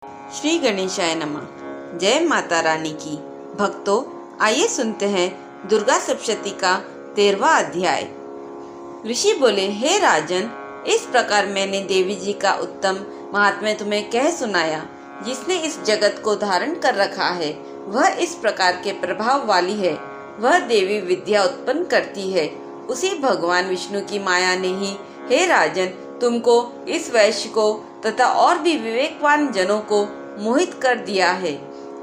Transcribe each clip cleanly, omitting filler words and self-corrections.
श्री गणेशाय नमः। जय माता रानी की। भक्तों, आइए सुनते हैं दुर्गा सप्तशती का 13वां अध्याय। ऋषि बोले, हे राजन, इस प्रकार मैंने देवी जी का उत्तम महात्म्य तुम्हें कह सुनाया। जिसने इस जगत को धारण कर रखा है वह इस प्रकार के प्रभाव वाली है। वह देवी विद्या उत्पन्न करती है। उसी भगवान विष्णु की माया ने ही, हे राजन, तुमको, इस वैश्य को तथा और भी विवेकवान जनों को मोहित कर दिया है।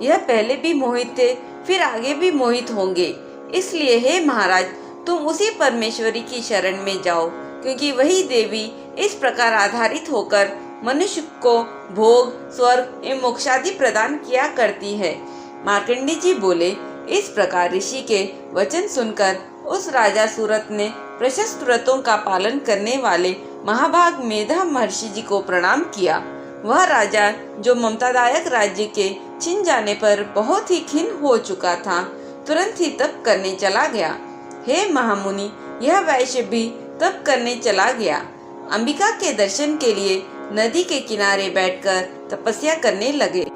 यह पहले भी मोहित थे, फिर आगे भी मोहित होंगे। इसलिए हे महाराज, तुम उसी परमेश्वरी की शरण में जाओ, क्योंकि वही देवी इस प्रकार आधारित होकर मनुष्य को भोग, स्वर्ग एवं मोक्षादि प्रदान किया करती है। मार्कंडेय जी बोले, इस प्रकार ऋषि के वचन सुनकर उस राजा सूरत ने प्रशस्त व्रतों का पालन करने वाले महाभाग मेधा महर्षि जी को प्रणाम किया। वह राजा, जो ममतादायक राज्य के छिन जाने पर बहुत ही खिन्न हो चुका था, तुरंत ही तप करने चला गया। हे महामुनि, यह वैश्य भी तप करने चला गया। अंबिका के दर्शन के लिए नदी के किनारे बैठकर तपस्या करने लगे।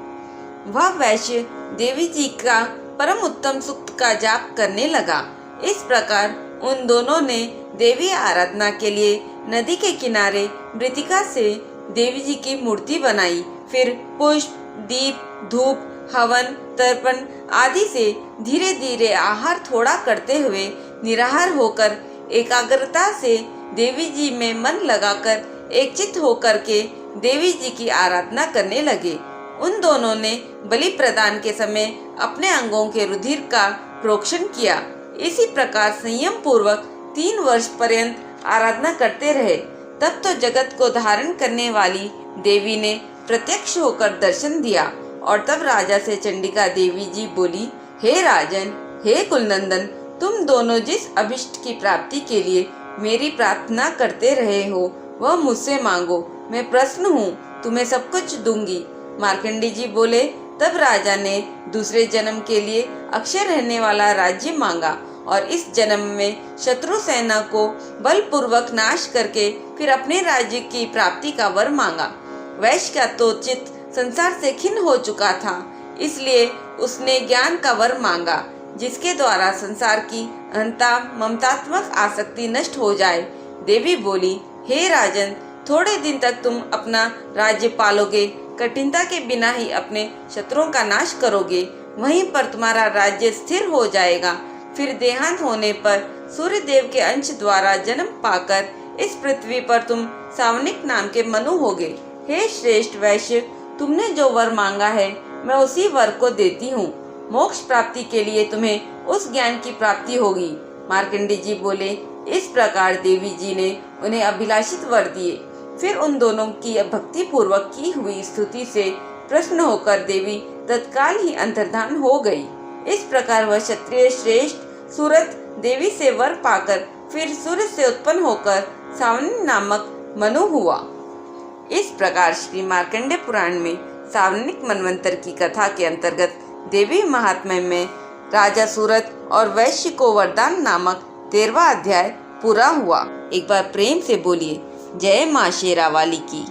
वह वैश्य देवी जी का परम उत्तम सूक्त का जाप करने लगा। इस प्रकार उन दोनों ने देवी आराधना के लिए नदी के किनारे मृतिका से देवी जी की मूर्ति बनाई। फिर पुष्प, दीप, धूप, हवन, तर्पण आदि से धीरे धीरे आहार थोड़ा करते हुए निराहार होकर एकाग्रता से देवी जी में मन लगाकर एकचित्त होकर के देवी जी की आराधना करने लगे। उन दोनों ने बलि प्रदान के समय अपने अंगों के रुधिर का प्रोक्षण किया। इसी प्रकार संयम पूर्वक 3 वर्ष पर्यंत आराधना करते रहे। तब तो जगत को धारण करने वाली देवी ने प्रत्यक्ष होकर दर्शन दिया। और तब राजा से चंडिका देवी जी बोली, हे राजन, हे कुलनंदन, तुम दोनों जिस अभिष्ट की प्राप्ति के लिए मेरी प्रार्थना करते रहे हो वह मुझसे मांगो। मैं प्रसन्न हूँ, तुम्हें सब कुछ दूंगी। मार्कंडेय जी बोले, तब राजा ने दूसरे जन्म के लिए अक्षय रहने वाला राज्य मांगा और इस जन्म में शत्रु सेना को बलपूर्वक नाश करके फिर अपने राज्य की प्राप्ति का वर मांगा। वैश्य का तो चित्त संसार से खिन्न हो चुका था, इसलिए उसने ज्ञान का वर मांगा, जिसके द्वारा संसार की अहंता ममतात्मक आसक्ति नष्ट हो जाए। देवी बोली, हे राजन, थोड़े दिन तक तुम अपना राज्य पालोगे, कठिनता के बिना ही अपने शत्रुओं का नाश करोगे। वहीं पर तुम्हारा राज्य स्थिर हो जाएगा। फिर देहांत होने पर सूर्य देव के अंश द्वारा जन्म पाकर इस पृथ्वी पर तुम सावनिक नाम के मनु होगे। हे श्रेष्ठ वैश्य, तुमने जो वर मांगा है मैं उसी वर को देती हूँ। मोक्ष प्राप्ति के लिए तुम्हें उस ज्ञान की प्राप्ति होगी। मार्कंडेय जी बोले, इस प्रकार देवी जी ने उन्हें अभिलाषित वर दिए। फिर उन दोनों की भक्ति पूर्वक की हुई स्तुति से प्रसन्न होकर देवी तत्काल ही अंतर्धान हो गई। इस प्रकार वह क्षत्रिय श्रेष्ठ सूरत देवी से वर पाकर फिर सूर्य से उत्पन्न होकर सावनी नामक मनु हुआ। इस प्रकार श्री मार्कंडेय पुराण में सावनिक मनवंतर की कथा के अंतर्गत देवी महात्म्य में राजा सूरत और वैश्य को वरदान नामक 13वां अध्याय पूरा हुआ। एक बार प्रेम से बोलिए, जय मां शेरा वाली की।